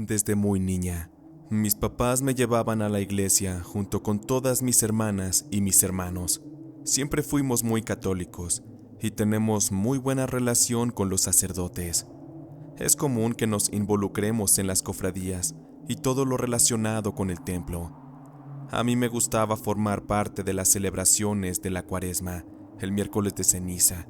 Desde muy niña, mis papás me llevaban a la iglesia junto con todas mis hermanas y mis hermanos. Siempre fuimos muy católicos y tenemos muy buena relación con los sacerdotes. Es común que nos involucremos en las cofradías y todo lo relacionado con el templo. A mí me gustaba formar parte de las celebraciones de la Cuaresma, el miércoles de ceniza,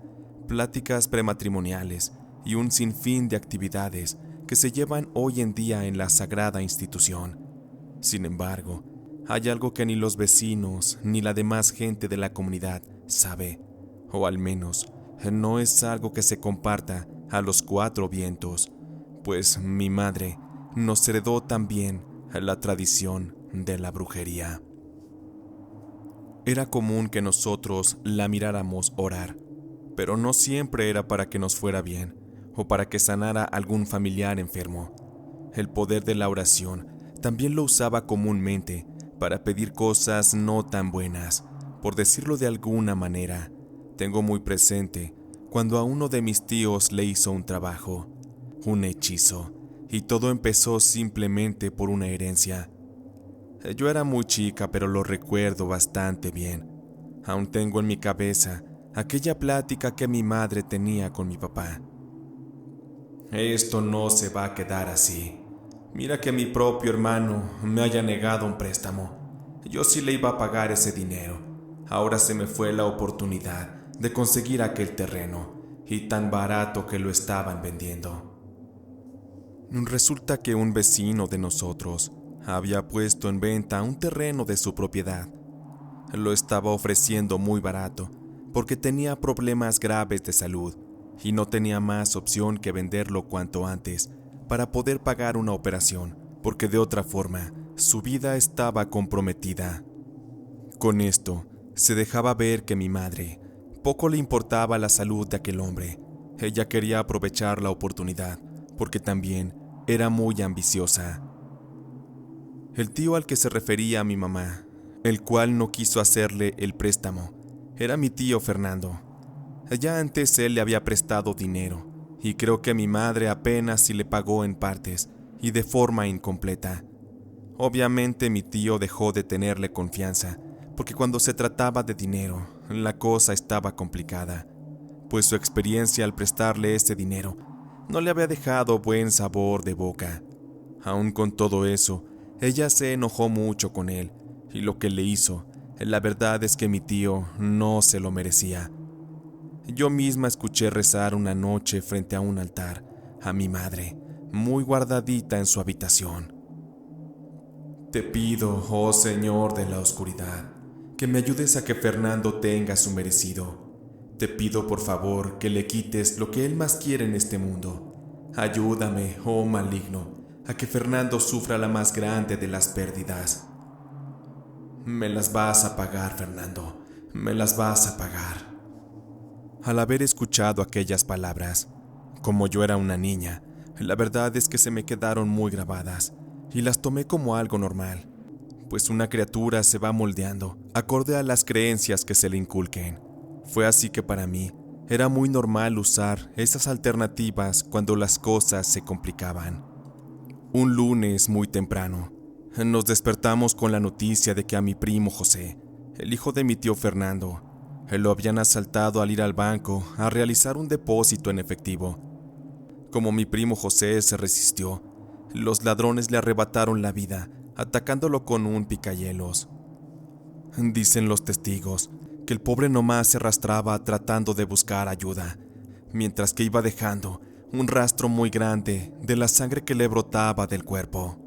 pláticas prematrimoniales y un sinfín de actividades que se llevan hoy en día en la sagrada institución. Sin embargo, hay algo que ni los vecinos ni la demás gente de la comunidad sabe, o al menos no es algo que se comparta a los cuatro vientos, pues mi madre nos heredó también la tradición de la brujería. Era común que nosotros la miráramos orar, pero no siempre era para que nos fuera bien o para que sanara algún familiar enfermo. El poder de la oración también lo usaba comúnmente para pedir cosas no tan buenas, por decirlo de alguna manera. Tengo muy presente cuando a uno de mis tíos le hizo un trabajo, un hechizo, y todo empezó simplemente por una herencia. Yo era muy chica, pero lo recuerdo bastante bien. Aún tengo en mi cabeza aquella plática que mi madre tenía con mi papá. Esto no se va a quedar así. Mira que mi propio hermano me haya negado un préstamo. Yo sí le iba a pagar ese dinero. Ahora se me fue la oportunidad de conseguir aquel terreno, y tan barato que lo estaban vendiendo. Resulta que un vecino de nosotros había puesto en venta un terreno de su propiedad. Lo estaba ofreciendo muy barato porque tenía problemas graves de salud y no tenía más opción que venderlo cuanto antes para poder pagar una operación, porque de otra forma su vida estaba comprometida. Con esto se dejaba ver que mi madre poco le importaba la salud de aquel hombre. Ella quería aprovechar la oportunidad porque también era muy ambiciosa. El tío al que se refería mi mamá, el cual no quiso hacerle el préstamo, era mi tío Fernando. Ya antes él le había prestado dinero, y creo que mi madre apenas si le pagó en partes y de forma incompleta. Obviamente mi tío dejó de tenerle confianza, porque cuando se trataba de dinero, la cosa estaba complicada, pues su experiencia al prestarle ese dinero no le había dejado buen sabor de boca. Aún con todo eso, ella se enojó mucho con él, y lo que le hizo, la verdad es que mi tío no se lo merecía. Yo misma escuché rezar una noche frente a un altar a mi madre, muy guardadita en su habitación. Te pido, oh Señor de la oscuridad, que me ayudes a que Fernando tenga su merecido. Te pido por favor que le quites lo que él más quiere en este mundo. Ayúdame, oh maligno, a que Fernando sufra la más grande de las pérdidas. Me las vas a pagar, Fernando, me las vas a pagar. Al haber escuchado aquellas palabras, como yo era una niña, la verdad es que se me quedaron muy grabadas y las tomé como algo normal, pues una criatura se va moldeando acorde a las creencias que se le inculquen. Fue así que para mí era muy normal usar esas alternativas cuando las cosas se complicaban. Un lunes muy temprano, nos despertamos con la noticia de que a mi primo José, el hijo de mi tío Fernando, lo habían asaltado al ir al banco a realizar un depósito en efectivo. Como mi primo José se resistió, los ladrones le arrebataron la vida, atacándolo con un picahielos. Dicen los testigos que el pobre nomás se arrastraba tratando de buscar ayuda, mientras que iba dejando un rastro muy grande de la sangre que le brotaba del cuerpo.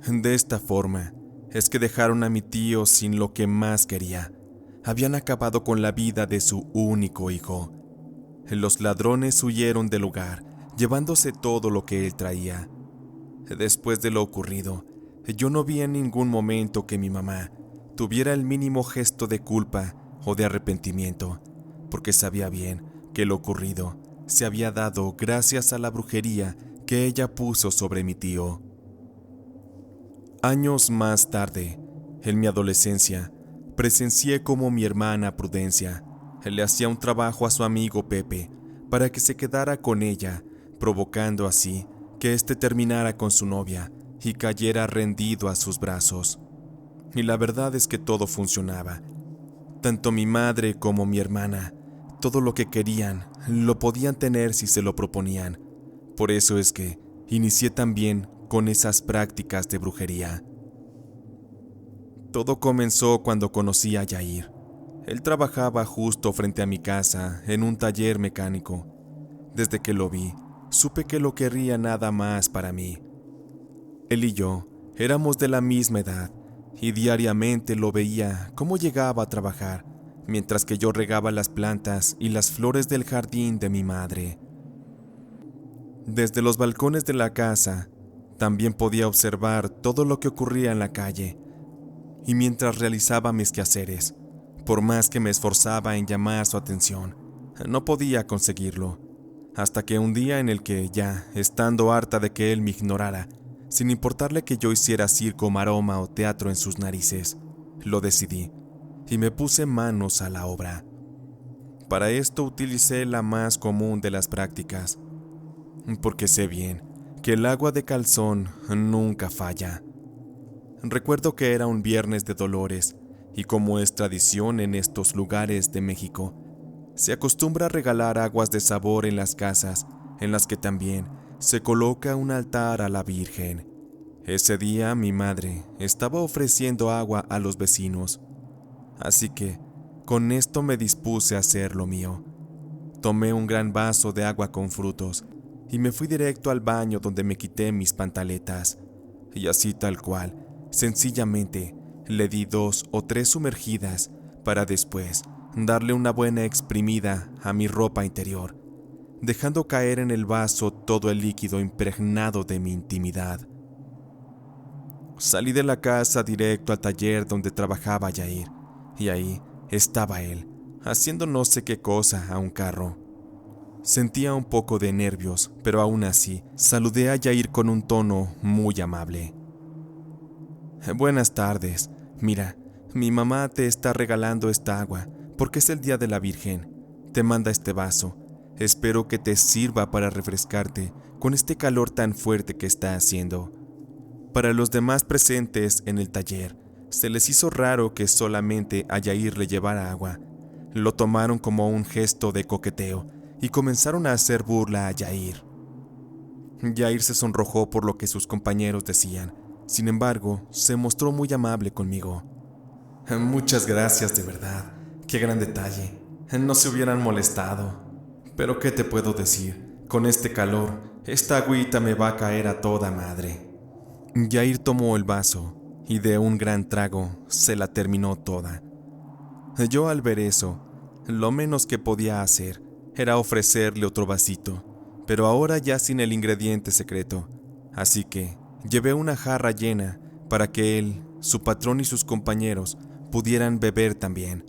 De esta forma es que dejaron a mi tío sin lo que más quería. Habían acabado con la vida de su único hijo. Los ladrones huyeron del lugar, llevándose todo lo que él traía. Después de lo ocurrido, yo no vi en ningún momento que mi mamá tuviera el mínimo gesto de culpa o de arrepentimiento, porque sabía bien que lo ocurrido se había dado gracias a la brujería que ella puso sobre mi tío. Años más tarde, en mi adolescencia, presencié cómo mi hermana Prudencia le hacía un trabajo a su amigo Pepe para que se quedara con ella, provocando así que éste terminara con su novia y cayera rendido a sus brazos. Y la verdad es que todo funcionaba. Tanto mi madre como mi hermana, todo lo que querían, lo podían tener si se lo proponían. Por eso es que inicié también con esas prácticas de brujería. Todo comenzó cuando conocí a Yair. Él trabajaba justo frente a mi casa en un taller mecánico. Desde que lo vi, supe que lo querría nada más para mí. Él y yo éramos de la misma edad y diariamente lo veía cómo llegaba a trabajar, mientras que yo regaba las plantas y las flores del jardín de mi madre. Desde los balcones de la casa, también podía observar todo lo que ocurría en la calle, y mientras realizaba mis quehaceres, por más que me esforzaba en llamar su atención, no podía conseguirlo, hasta que un día en el que ya, estando harta de que él me ignorara, sin importarle que yo hiciera circo, maroma o teatro en sus narices, lo decidí y me puse manos a la obra. Para esto utilicé la más común de las prácticas, porque sé bien que el agua de calzón nunca falla. Recuerdo que era un viernes de Dolores y como es tradición en estos lugares de México, se acostumbra a regalar aguas de sabor en las casas en las que también se coloca un altar a la Virgen. Ese día mi madre estaba ofreciendo agua a los vecinos, así que con esto me dispuse a hacer lo mío. Tomé un gran vaso de agua con frutos y me fui directo al baño donde me quité mis pantaletas, y así tal cual, sencillamente le di 2 o 3 sumergidas para después darle una buena exprimida a mi ropa interior, dejando caer en el vaso todo el líquido impregnado de mi intimidad. Salí de la casa directo al taller donde trabajaba Yair, y ahí estaba él, haciendo no sé qué cosa a un carro. Sentía un poco de nervios, pero aún así saludé a Yair con un tono muy amable. Buenas tardes. Mira, mi mamá te está regalando esta agua porque es el día de la Virgen. Te manda este vaso. Espero que te sirva para refrescarte con este calor tan fuerte que está haciendo. Para los demás presentes en el taller, se les hizo raro que solamente a Yair le llevara agua. Lo tomaron como un gesto de coqueteo y comenzaron a hacer burla a Yair. Yair se sonrojó por lo que sus compañeros decían. Sin embargo, se mostró muy amable conmigo. Muchas gracias, de verdad. Qué gran detalle. No se hubieran molestado. Pero ¿qué te puedo decir? Con este calor, esta agüita me va a caer a toda madre. Yair tomó el vaso y de un gran trago se la terminó toda. Yo al ver eso, lo menos que podía hacer era ofrecerle otro vasito, pero ahora ya sin el ingrediente secreto, así que llevé una jarra llena para que él, su patrón y sus compañeros pudieran beber también.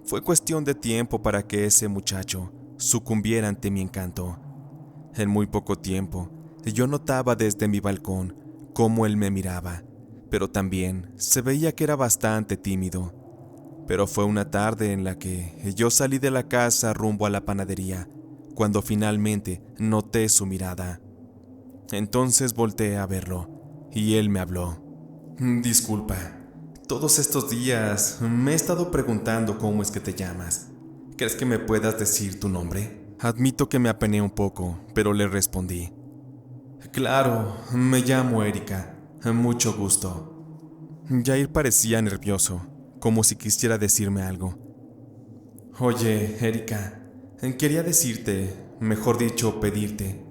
Fue cuestión de tiempo para que ese muchacho sucumbiera ante mi encanto. En muy poco tiempo, yo notaba desde mi balcón cómo él me miraba, pero también se veía que era bastante tímido. Pero fue una tarde en la que yo salí de la casa rumbo a la panadería, cuando finalmente noté su mirada. Entonces volteé a verlo, y él me habló. Disculpa, todos estos días me he estado preguntando cómo es que te llamas. ¿Crees que me puedas decir tu nombre? Admito que me apené un poco, pero le respondí. Claro, me llamo Erika, mucho gusto. Yair parecía nervioso, como si quisiera decirme algo. Oye, Erika, quería decirte, mejor dicho, pedirte,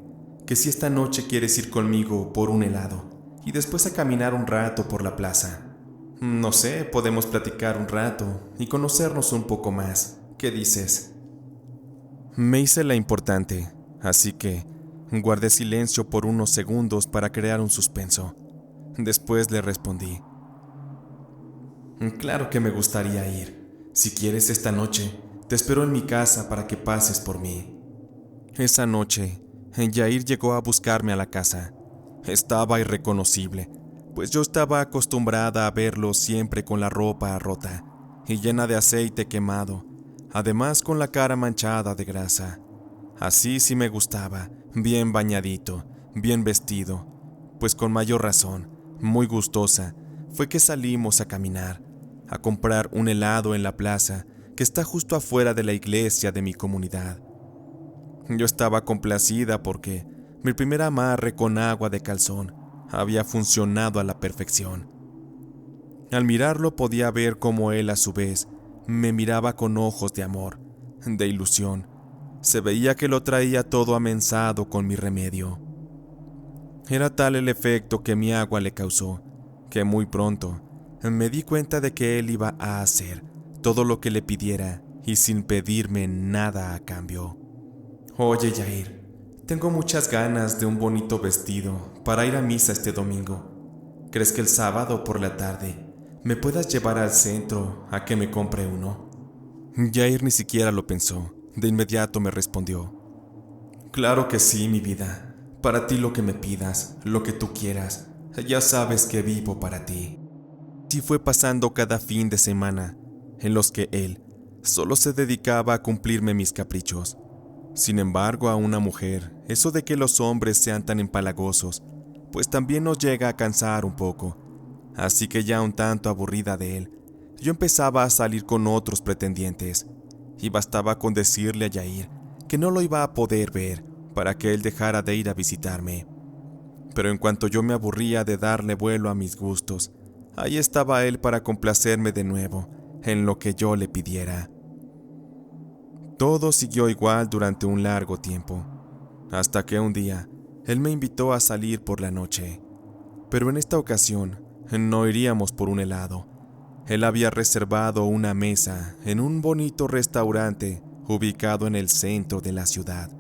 que si esta noche quieres ir conmigo por un helado y después a caminar un rato por la plaza. No sé, podemos platicar un rato y conocernos un poco más. ¿Qué dices? Me hice la importante, así que guardé silencio por unos segundos para crear un suspenso. Después le respondí. Claro que me gustaría ir. Si quieres esta noche, te espero en mi casa para que pases por mí. Esa noche, Yair llegó a buscarme a la casa. Estaba irreconocible, pues yo estaba acostumbrada a verlo siempre con la ropa rota y llena de aceite quemado, además con la cara manchada de grasa. Así sí me gustaba, bien bañadito, bien vestido, pues con mayor razón, muy gustosa, fue que salimos a caminar, a comprar un helado en la plaza que está justo afuera de la iglesia de mi comunidad. Yo estaba complacida porque mi primer amarre con agua de calzón había funcionado a la perfección. Al mirarlo podía ver cómo él a su vez me miraba con ojos de amor, de ilusión. Se veía que lo traía todo amensado con mi remedio. Era tal el efecto que mi agua le causó, que muy pronto me di cuenta de que él iba a hacer todo lo que le pidiera y sin pedirme nada a cambio. Oye, Yair, tengo muchas ganas de un bonito vestido para ir a misa este domingo. ¿Crees que el sábado por la tarde me puedas llevar al centro a que me compre uno? Yair ni siquiera lo pensó. De inmediato me respondió: Claro que sí, mi vida. Para ti lo que me pidas, lo que tú quieras. Ya sabes que vivo para ti. Así fue pasando cada fin de semana, en los que él solo se dedicaba a cumplirme mis caprichos. Sin embargo, a una mujer, eso de que los hombres sean tan empalagosos, pues también nos llega a cansar un poco. Así que ya un tanto aburrida de él, yo empezaba a salir con otros pretendientes, y bastaba con decirle a Yair que no lo iba a poder ver para que él dejara de ir a visitarme. Pero en cuanto yo me aburría de darle vuelo a mis gustos, ahí estaba él para complacerme de nuevo en lo que yo le pidiera. Todo siguió igual durante un largo tiempo, hasta que un día él me invitó a salir por la noche. Pero en esta ocasión no iríamos por un helado. Él había reservado una mesa en un bonito restaurante ubicado en el centro de la ciudad.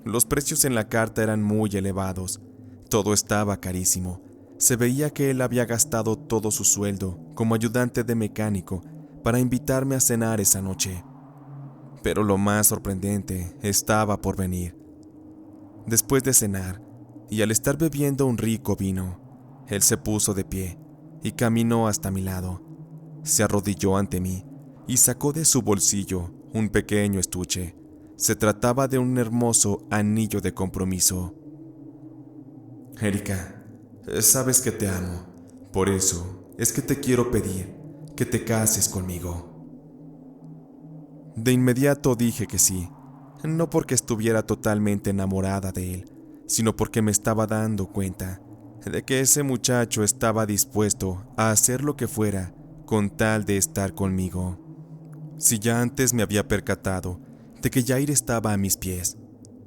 Los precios en la carta eran muy elevados, todo estaba carísimo. Se veía que él había gastado todo su sueldo como ayudante de mecánico para invitarme a cenar esa noche. Pero lo más sorprendente estaba por venir. Después de cenar, y al estar bebiendo un rico vino, él se puso de pie y caminó hasta mi lado. Se arrodilló ante mí y sacó de su bolsillo un pequeño estuche. Se trataba de un hermoso anillo de compromiso. Erika, sabes que te amo. Por eso es que te quiero pedir que te cases conmigo. De inmediato dije que sí, no porque estuviera totalmente enamorada de él, sino porque me estaba dando cuenta de que ese muchacho estaba dispuesto a hacer lo que fuera con tal de estar conmigo. Si ya antes me había percatado de que Yair estaba a mis pies,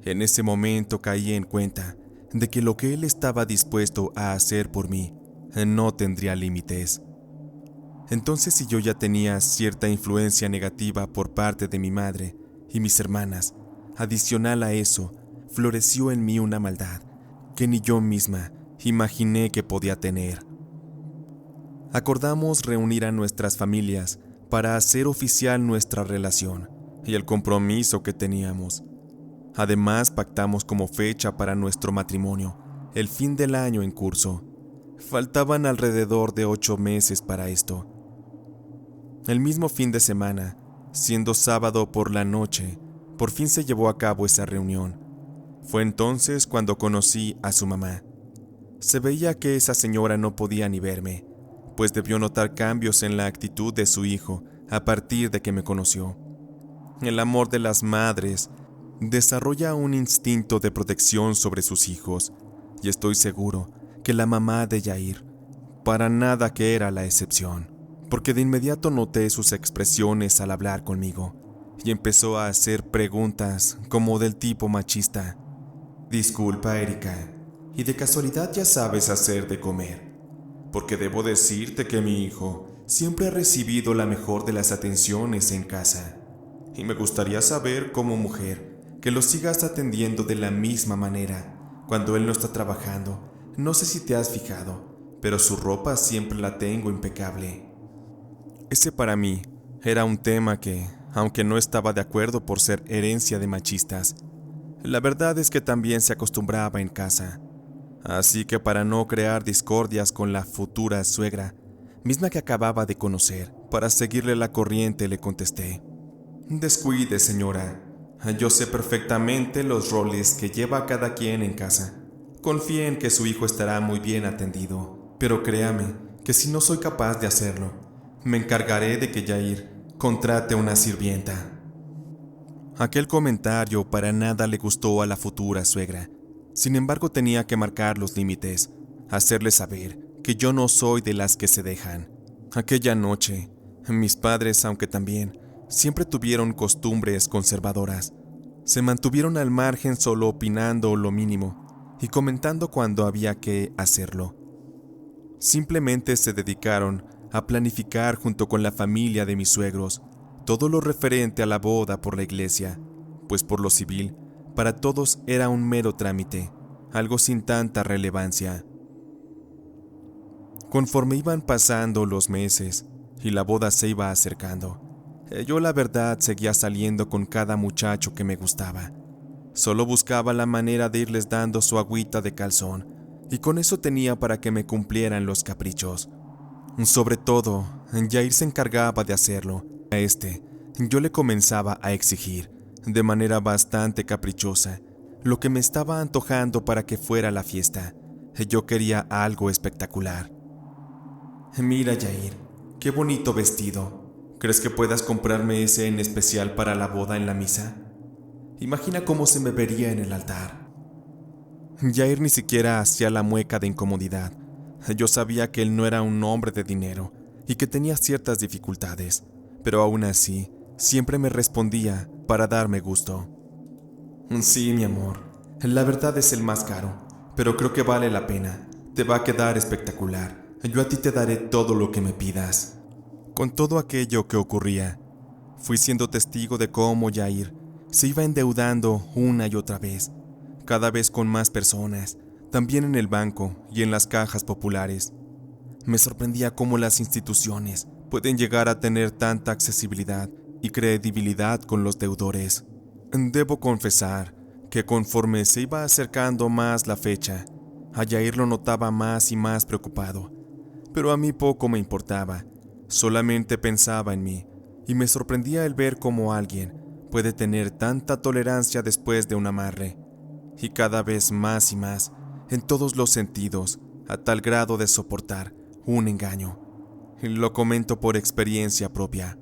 en ese momento caí en cuenta de que lo que él estaba dispuesto a hacer por mí no tendría límites. Entonces, si yo ya tenía cierta influencia negativa por parte de mi madre y mis hermanas, adicional a eso, floreció en mí una maldad que ni yo misma imaginé que podía tener. Acordamos reunir a nuestras familias para hacer oficial nuestra relación y el compromiso que teníamos. Además, pactamos como fecha para nuestro matrimonio el fin del año en curso. Faltaban alrededor de 8 meses para esto. El mismo fin de semana, siendo sábado por la noche, por fin se llevó a cabo esa reunión. Fue entonces cuando conocí a su mamá. Se veía que esa señora no podía ni verme, pues debió notar cambios en la actitud de su hijo a partir de que me conoció. El amor de las madres desarrolla un instinto de protección sobre sus hijos, y estoy seguro que la mamá de Yair para nada que era la excepción, porque de inmediato noté sus expresiones al hablar conmigo, y empezó a hacer preguntas como del tipo machista. Disculpa, Erika, ¿y de casualidad ya sabes hacer de comer? Porque debo decirte que mi hijo siempre ha recibido la mejor de las atenciones en casa, y me gustaría saber como mujer que lo sigas atendiendo de la misma manera cuando él no está trabajando. No sé si te has fijado, pero su ropa siempre la tengo impecable. Ese para mí era un tema que, aunque no estaba de acuerdo por ser herencia de machistas, la verdad es que también se acostumbraba en casa. Así que para no crear discordias con la futura suegra, misma que acababa de conocer, para seguirle la corriente le contesté. Descuide, señora. Yo sé perfectamente los roles que lleva cada quien en casa. Confíe en que su hijo estará muy bien atendido, pero créame que si no soy capaz de hacerlo, me encargaré de que Yair contrate una sirvienta. Aquel comentario para nada le gustó a la futura suegra. Sin embargo, tenía que marcar los límites, hacerle saber que yo no soy de las que se dejan. Aquella noche, mis padres, aunque también siempre tuvieron costumbres conservadoras, se mantuvieron al margen solo opinando lo mínimo y comentando cuando había que hacerlo. Simplemente se dedicaron a planificar junto con la familia de mis suegros todo lo referente a la boda por la iglesia, pues por lo civil, para todos era un mero trámite, algo sin tanta relevancia. Conforme iban pasando los meses y la boda se iba acercando, yo la verdad seguía saliendo con cada muchacho que me gustaba. Solo buscaba la manera de irles dando su agüita de calzón, y con eso tenía para que me cumplieran los caprichos. Sobre todo, Yair se encargaba de hacerlo. Yo le comenzaba a exigir, de manera bastante caprichosa, lo que me estaba antojando para que fuera la fiesta. Yo quería algo espectacular. Mira, Yair, qué bonito vestido. ¿Crees que puedas comprarme ese en especial para la boda en la misa? Imagina cómo se me vería en el altar. Yair ni siquiera hacía la mueca de incomodidad. Yo sabía que él no era un hombre de dinero y que tenía ciertas dificultades, pero aún así, siempre me respondía para darme gusto. Sí, mi amor, la verdad es el más caro, pero creo que vale la pena. Te va a quedar espectacular. Yo a ti te daré todo lo que me pidas. Con todo aquello que ocurría, fui siendo testigo de cómo Yair se iba endeudando una y otra vez, cada vez con más personas, también en el banco y en las cajas populares. Me sorprendía cómo las instituciones pueden llegar a tener tanta accesibilidad y credibilidad con los deudores. Debo confesar que conforme se iba acercando más la fecha, a Yair lo notaba más y más preocupado, pero a mí poco me importaba. Solamente pensaba en mí, y me sorprendía el ver cómo alguien puede tener tanta tolerancia después de un amarre, y cada vez más y más, en todos los sentidos, a tal grado de soportar un engaño. Lo comento por experiencia propia.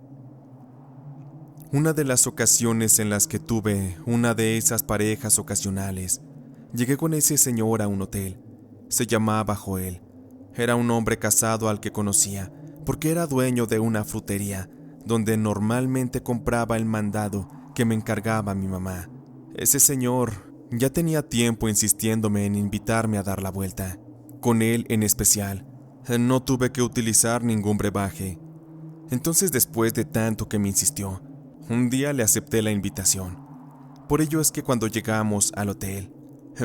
Una de las ocasiones en las que tuve una de esas parejas ocasionales, llegué con ese señor a un hotel. Se llamaba Joel. Era un hombre casado al que conocía, porque era dueño de una frutería, donde normalmente compraba el mandado que me encargaba mi mamá. Ese señor ya tenía tiempo insistiéndome en invitarme a dar la vuelta. Con él en especial, no tuve que utilizar ningún brebaje. Entonces, después de tanto que me insistió, un día le acepté la invitación. Por ello es que cuando llegamos al hotel,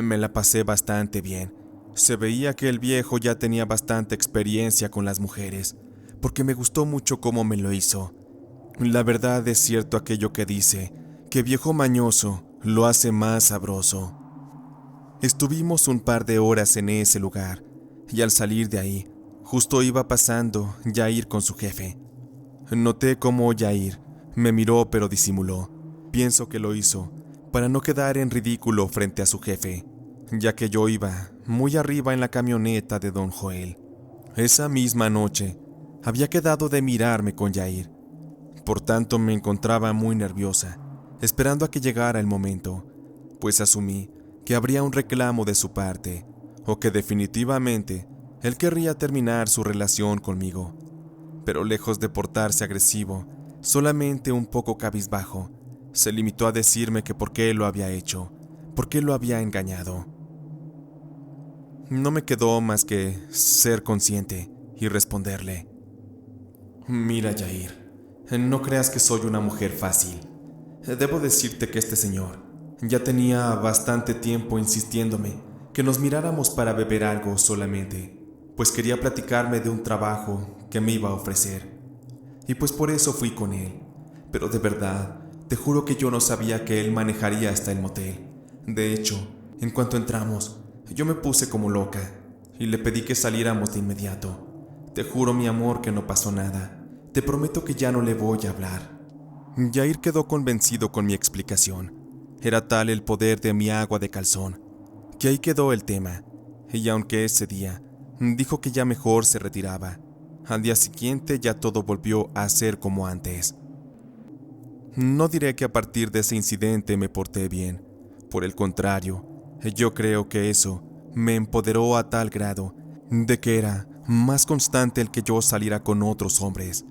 me la pasé bastante bien. Se veía que el viejo ya tenía bastante experiencia con las mujeres, porque me gustó mucho cómo me lo hizo. La verdad es cierto aquello que dice, que viejo mañoso lo hace más sabroso. Estuvimos un par de horas en ese lugar, y al salir de ahí, justo iba pasando Yair con su jefe. Noté cómo Yair me miró pero disimuló. Pienso que lo hizo para no quedar en ridículo frente a su jefe, ya que yo iba muy arriba en la camioneta de don Joel. Esa misma noche, había quedado de mirarme con Yair. Por tanto, me encontraba muy nerviosa, esperando a que llegara el momento, pues asumí que habría un reclamo de su parte, o que definitivamente él querría terminar su relación conmigo. Pero lejos de portarse agresivo, solamente un poco cabizbajo, se limitó a decirme que por qué lo había hecho, por qué lo había engañado. No me quedó más que ser consciente y responderle: Mira, Yair, no creas que soy una mujer fácil. Debo decirte que este señor ya tenía bastante tiempo insistiéndome que nos miráramos para beber algo solamente, pues quería platicarme de un trabajo que me iba a ofrecer. Y pues por eso fui con él. Pero de verdad, te juro que yo no sabía que él manejaría hasta el motel. De hecho, en cuanto entramos, yo me puse como loca y le pedí que saliéramos de inmediato. Te juro, mi amor, que no pasó nada. Te prometo que ya no le voy a hablar. Yair quedó convencido con mi explicación, Era tal el poder de mi agua de calzón, que ahí quedó el tema, y aunque ese día dijo que ya mejor se retiraba, al día siguiente ya todo volvió a ser como antes. No diré que a partir de ese incidente me porté bien, por el contrario, yo creo que eso me empoderó a tal grado de que era más constante el que yo saliera con otros hombres.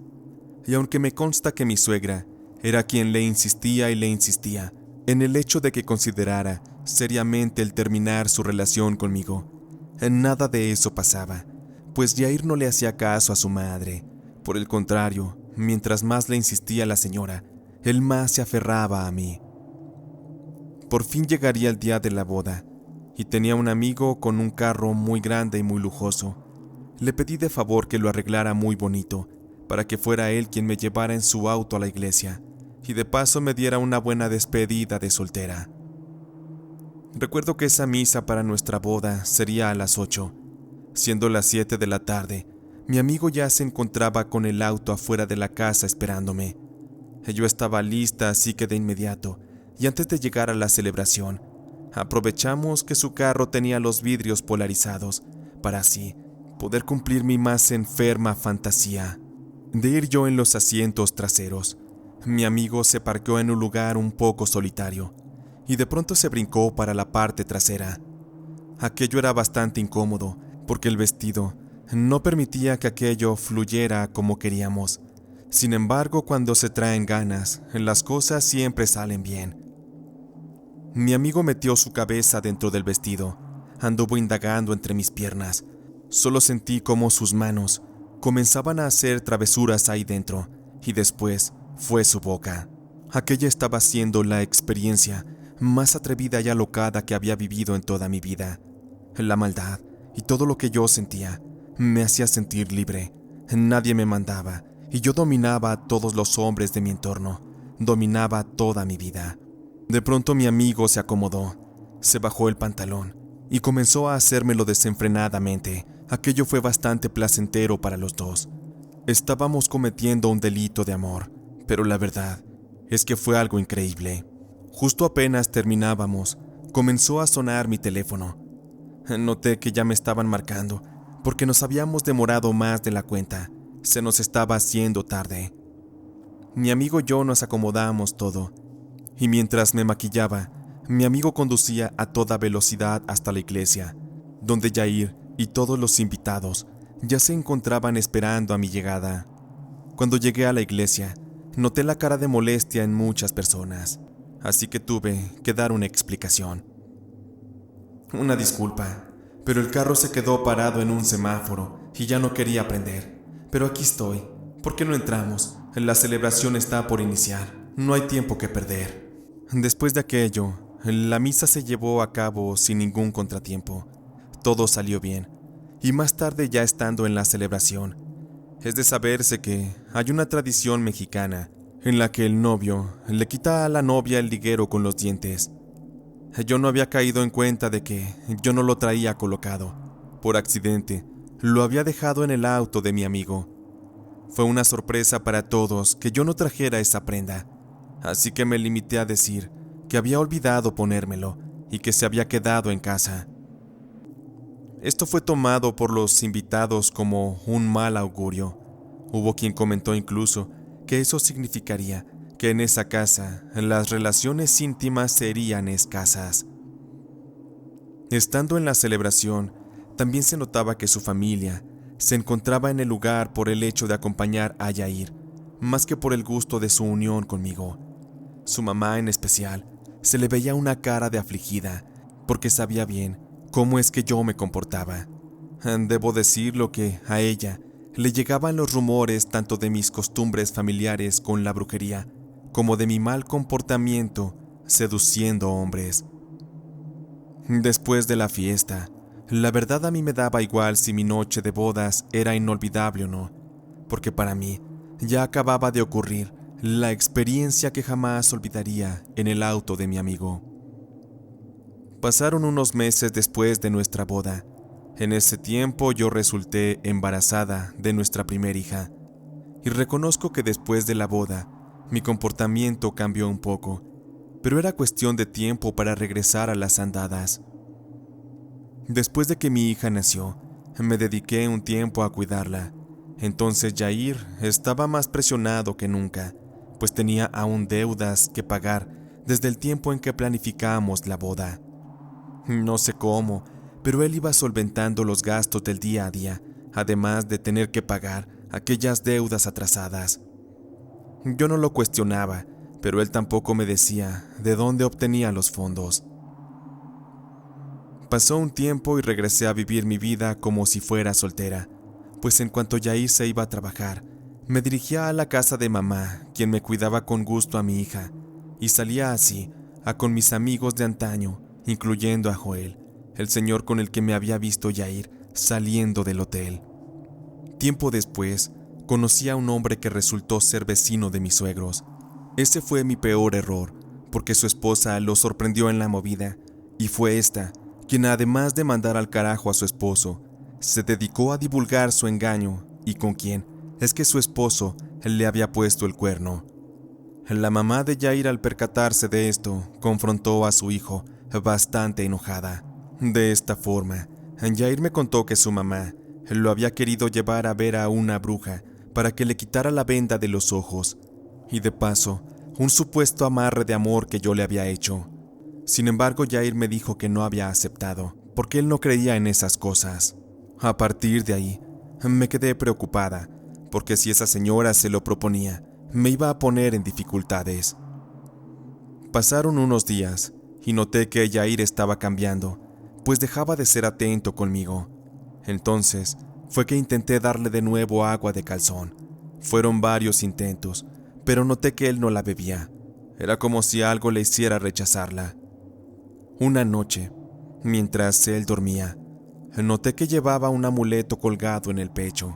Y aunque me consta que mi suegra era quien le insistía y le insistía en el hecho de que considerara seriamente el terminar su relación conmigo, nada de eso pasaba, pues Yair no le hacía caso a su madre. Por el contrario, mientras más le insistía la señora, él más se aferraba a mí. Por fin llegaría el día de la boda, y tenía un amigo con un carro muy grande y muy lujoso. Le pedí de favor que lo arreglara muy bonito, para que fuera él quien me llevara en su auto a la iglesia, y de paso me diera una buena despedida de soltera. Recuerdo que esa misa para nuestra boda sería a las 8. Siendo las 7 de la tarde, mi amigo ya se encontraba con el auto afuera de la casa esperándome. Yo estaba lista, así que de inmediato, y antes de llegar a la celebración, aprovechamos que su carro tenía los vidrios polarizados, para así poder cumplir mi más enferma fantasía de ir yo en los asientos traseros. Mi amigo se parqueó en un lugar un poco solitario, y de pronto se brincó para la parte trasera. Aquello era bastante incómodo, porque el vestido no permitía que aquello fluyera como queríamos. Sin embargo, cuando se traen ganas, las cosas siempre salen bien. Mi amigo metió su cabeza dentro del vestido, anduvo indagando entre mis piernas. Solo sentí cómo sus manos comenzaban a hacer travesuras ahí dentro, y después fue su boca. Aquella estaba siendo la experiencia más atrevida y alocada que había vivido en toda mi vida. La maldad y todo lo que yo sentía me hacía sentir libre. Nadie me mandaba, y yo dominaba a todos los hombres de mi entorno, dominaba toda mi vida. De pronto mi amigo se acomodó, se bajó el pantalón y comenzó a hacérmelo desenfrenadamente. Aquello fue bastante placentero para los dos. Estábamos cometiendo un delito de amor, pero la verdad es que fue algo increíble. Justo apenas terminábamos, comenzó a sonar mi teléfono. Noté que ya me estaban marcando, porque nos habíamos demorado más de la cuenta. Se nos estaba haciendo tarde. Mi amigo y yo nos acomodamos todo, y mientras me maquillaba, mi amigo conducía a toda velocidad hasta la iglesia, donde Yair y todos los invitados ya se encontraban esperando a mi llegada. Cuando llegué a la iglesia, noté la cara de molestia en muchas personas, así que tuve que dar una explicación. Una disculpa, pero el carro se quedó parado en un semáforo y ya no quería prender. Pero aquí estoy. ¿Por qué no entramos? La celebración está por iniciar. No hay tiempo que perder. Después de aquello, la misa se llevó a cabo sin ningún contratiempo. Todo salió bien. Y más tarde, ya estando en la celebración, es de saberse que hay una tradición mexicana en la que el novio le quita a la novia el liguero con los dientes. Yo no había caído en cuenta de que yo no lo traía colocado. Por accidente, lo había dejado en el auto de mi amigo. Fue una sorpresa para todos que yo no trajera esa prenda, así que me limité a decir que había olvidado ponérmelo y que se había quedado en casa. Esto fue tomado por los invitados como un mal augurio. Hubo quien comentó incluso que eso significaría que en esa casa las relaciones íntimas serían escasas. Estando en la celebración, también se notaba que su familia se encontraba en el lugar por el hecho de acompañar a Yair, más que por el gusto de su unión conmigo. Su mamá en especial se le veía una cara de afligida, porque sabía bien cómo es que yo me comportaba. Debo decirlo que a ella le llegaban los rumores tanto de mis costumbres familiares con la brujería, como de mi mal comportamiento seduciendo hombres. Después de la fiesta, la verdad a mí me daba igual si mi noche de bodas era inolvidable o no, porque para mí ya acababa de ocurrir la experiencia que jamás olvidaría en el auto de mi amigo. Pasaron unos meses después de nuestra boda. En ese tiempo yo resulté embarazada de nuestra primera hija, y reconozco que después de la boda mi comportamiento cambió un poco. pero era cuestión de tiempo para regresar a las andadas. Después de que mi hija nació, me dediqué un tiempo a cuidarla. Entonces Yair estaba más presionado que nunca, pues tenía aún deudas que pagar desde el tiempo en que planificamos la boda. No sé cómo, pero él iba solventando los gastos del día a día, además de tener que pagar aquellas deudas atrasadas. Yo no lo cuestionaba, pero él tampoco me decía de dónde obtenía los fondos. Pasó un tiempo y regresé a vivir mi vida como si fuera soltera, pues en cuanto Yair se iba a trabajar, me dirigía a la casa de mamá, quien me cuidaba con gusto a mi hija, y salía así con mis amigos de antaño, incluyendo a Joel, el señor con el que me había visto Yair saliendo del hotel. Tiempo después, conocí a un hombre que resultó ser vecino de mis suegros. Ese fue mi peor error, porque su esposa lo sorprendió en la movida, y fue esta quien, además de mandar al carajo a su esposo, se dedicó a divulgar su engaño y con quién es que su esposo le había puesto el cuerno. La mamá de Yair, al percatarse de esto, confrontó a su hijo bastante enojada. De esta forma, Yair me contó que su mamá lo había querido llevar a ver a una bruja para que le quitara la venda de los ojos, y de paso, un supuesto amarre de amor que yo le había hecho. Sin embargo, Yair me dijo que no había aceptado, porque él no creía en esas cosas. A partir de ahí, me quedé preocupada, porque si esa señora se lo proponía, me iba a poner en dificultades. Pasaron unos días, y noté que Yair estaba cambiando, pues dejaba de ser atento conmigo. Entonces, fue que intenté darle de nuevo agua de calzón. Fueron varios intentos, pero noté que él no la bebía. Era como si algo le hiciera rechazarla. Una noche, mientras él dormía, noté que llevaba un amuleto colgado en el pecho.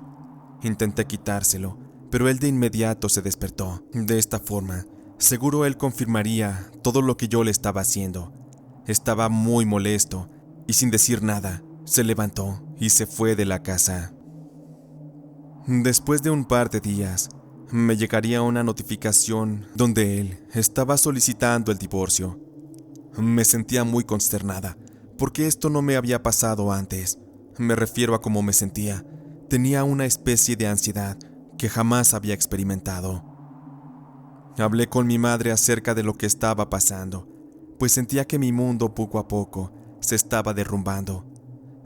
Intenté quitárselo, pero él de inmediato se despertó. De esta forma, seguro él confirmaría todo lo que yo le estaba haciendo. Estaba muy molesto y, sin decir nada, se levantó y se fue de la casa. Después de un par de días, me llegaría una notificación donde él estaba solicitando el divorcio. Me sentía muy consternada, porque esto no me había pasado antes. Me refiero a cómo me sentía. Tenía una especie de ansiedad que jamás había experimentado. Hablé con mi madre acerca de lo que estaba pasando, pues sentía que mi mundo poco a poco se estaba derrumbando.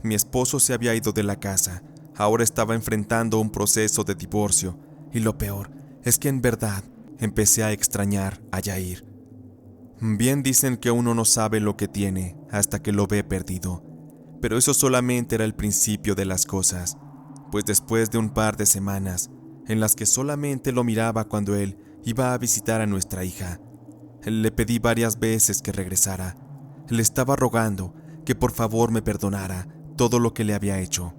Mi esposo se había ido de la casa, ahora estaba enfrentando un proceso de divorcio, y lo peor es que en verdad empecé a extrañar a Yair. Bien dicen que uno no sabe lo que tiene hasta que lo ve perdido, pero eso solamente era el principio de las cosas, pues después de un par de semanas, en las que solamente lo miraba cuando él iba a visitar a nuestra hija, le pedí varias veces que regresara. Le estaba rogando que por favor me perdonara todo lo que le había hecho,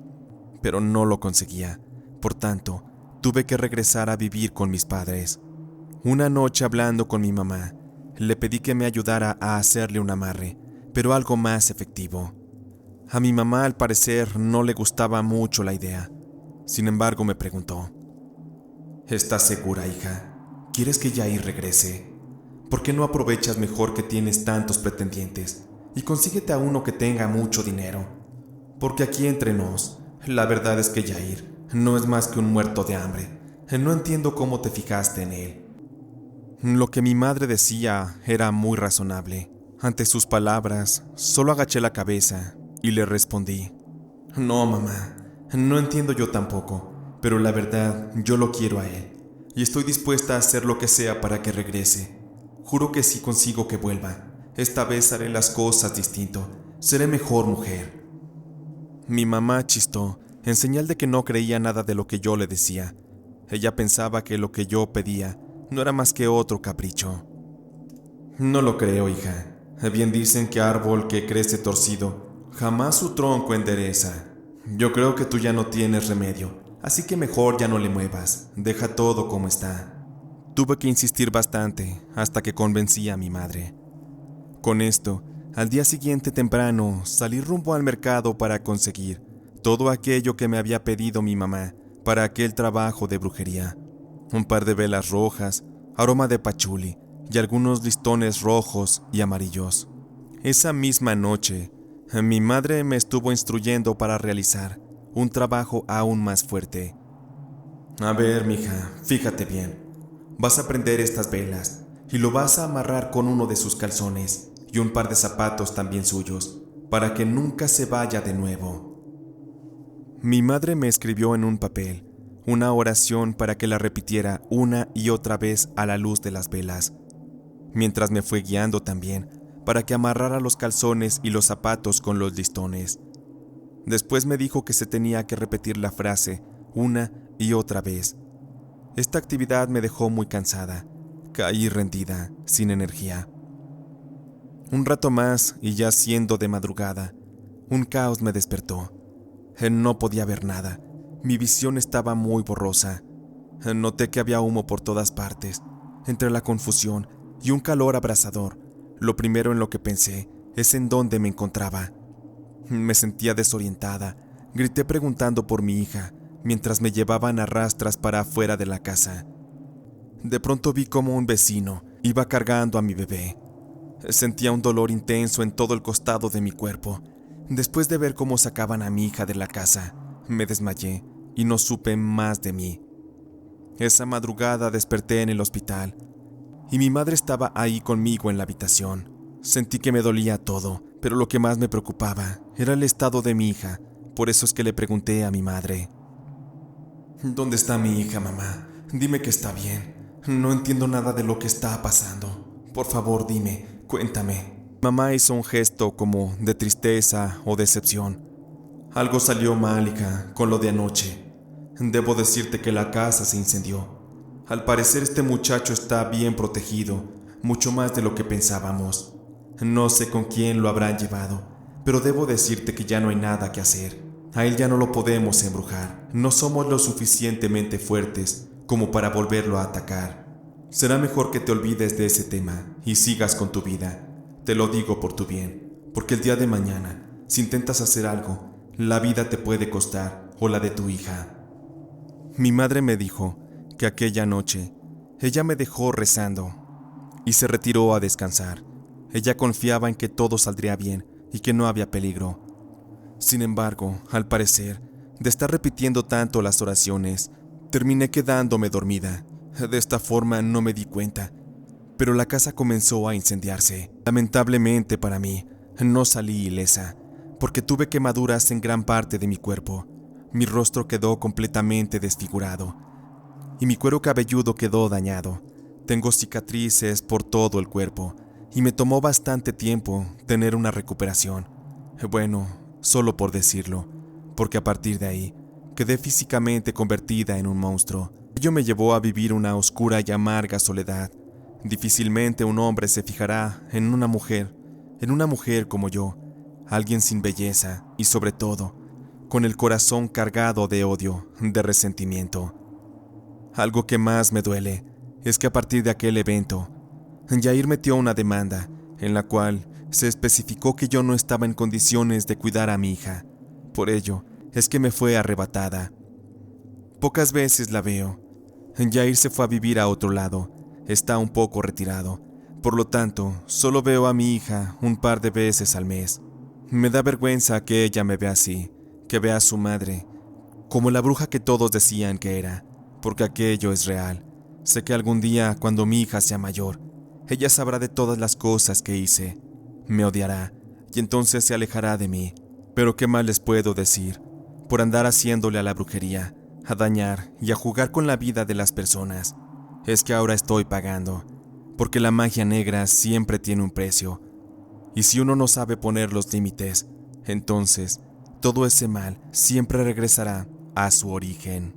pero no lo conseguía. Por tanto, tuve que regresar a vivir con mis padres. Una noche, hablando con mi mamá, le pedí que me ayudara a hacerle un amarre, pero algo más efectivo. A mi mamá, al parecer, no le gustaba mucho la idea. Sin embargo, me preguntó: ¿estás segura, hija? ¿Quieres que Yair regrese? ¿Por qué no aprovechas mejor que tienes tantos pretendientes y consíguete a uno que tenga mucho dinero? Porque aquí entre nos, la verdad es que Yair no es más que un muerto de hambre. No entiendo cómo te fijaste en él. Lo que mi madre decía era muy razonable. Ante sus palabras, solo agaché la cabeza y le respondí: no, mamá, no entiendo yo tampoco, pero la verdad, yo lo quiero a él, y estoy dispuesta a hacer lo que sea para que regrese. Juro que si consigo que vuelva, esta vez haré las cosas distinto, seré mejor mujer. Mi mamá chistó, en señal de que no creía nada de lo que yo le decía. Ella pensaba que lo que yo pedía no era más que otro capricho. No lo creo, hija. Bien dicen que árbol que crece torcido jamás su tronco endereza. Yo creo que tú ya no tienes remedio, así que mejor ya no le muevas, deja todo como está. Tuve que insistir bastante hasta que convencí a mi madre. Con esto, al día siguiente temprano salí rumbo al mercado para conseguir todo aquello que me había pedido mi mamá para aquel trabajo de brujería. Un par de velas rojas, aroma de pachuli y algunos listones rojos y amarillos. Esa misma noche, mi madre me estuvo instruyendo para realizar un trabajo aún más fuerte. A ver, mija, fíjate bien. Vas a prender estas velas y lo vas a amarrar con uno de sus calzones y un par de zapatos también suyos, para que nunca se vaya de nuevo. Mi madre me escribió en un papel una oración para que la repitiera una y otra vez a la luz de las velas, mientras me fue guiando también para que amarrara los calzones y los zapatos con los listones. Después me dijo que se tenía que repetir la frase una y otra vez. Esta actividad me dejó muy cansada. Caí rendida, sin energía. Un rato más, y ya siendo de madrugada, un caos me despertó. No podía ver nada. Mi visión estaba muy borrosa. Noté que había humo por todas partes. Entre la confusión y un calor abrasador, lo primero en lo que pensé es en dónde me encontraba. Me sentía desorientada. Grité preguntando por mi hija, mientras me llevaban a rastras para afuera de la casa. De pronto vi como un vecino iba cargando a mi bebé. Sentía un dolor intenso en todo el costado de mi cuerpo. Después de ver cómo sacaban a mi hija de la casa, me desmayé y no supe más de mí. Esa madrugada desperté en el hospital y mi madre estaba ahí conmigo en la habitación. Sentí que me dolía todo, pero lo que más me preocupaba era el estado de mi hija. Por eso es que le pregunté a mi madre: ¿dónde está mi hija, mamá? Dime que está bien. No entiendo nada de lo que está pasando. Por favor, dime, cuéntame. Mamá hizo un gesto como de tristeza o decepción. Algo salió mal, hija, con lo de anoche. Debo decirte que la casa se incendió. Al parecer este muchacho está bien protegido, mucho más de lo que pensábamos. No sé con quién lo habrán llevado, pero debo decirte que ya no hay nada que hacer. A él ya no lo podemos embrujar. No somos lo suficientemente fuertes como para volverlo a atacar. Será mejor que te olvides de ese tema y sigas con tu vida. Te lo digo por tu bien, porque el día de mañana, si intentas hacer algo, la vida te puede costar, o la de tu hija. Mi madre me dijo que aquella noche ella me dejó rezando y se retiró a descansar. Ella confiaba en que todo saldría bien y que no había peligro. Sin embargo, al parecer, de estar repitiendo tanto las oraciones, terminé quedándome dormida. De esta forma no me di cuenta, pero la casa comenzó a incendiarse. Lamentablemente para mí, no salí ilesa, porque tuve quemaduras en gran parte de mi cuerpo. Mi rostro quedó completamente desfigurado y mi cuero cabelludo quedó dañado. Tengo cicatrices por todo el cuerpo y me tomó bastante tiempo tener una recuperación. Bueno, solo por decirlo, porque a partir de ahí quedé físicamente convertida en un monstruo. Ello me llevó a vivir una oscura y amarga soledad. Difícilmente un hombre se fijará en una mujer como yo, alguien sin belleza y sobre todo, con el corazón cargado de odio, de resentimiento. Algo que más me duele es que a partir de aquel evento, Yair metió una demanda en la cual se especificó que yo no estaba en condiciones de cuidar a mi hija. Por ello es que me fue arrebatada. Pocas veces la veo. Yair se fue a vivir a otro lado. Está un poco retirado. Por lo tanto, solo veo a mi hija un par de veces al mes. Me da vergüenza que ella me vea así, que vea a su madre, como la bruja que todos decían que era, porque aquello es real. Sé que algún día, cuando mi hija sea mayor, ella sabrá de todas las cosas que hice. Me odiará, y entonces se alejará de mí. Pero ¿qué más les puedo decir? Por andar haciéndole a la brujería, a dañar y a jugar con la vida de las personas. Es que ahora estoy pagando, porque la magia negra siempre tiene un precio. Y si uno no sabe poner los límites, entonces todo ese mal siempre regresará a su origen.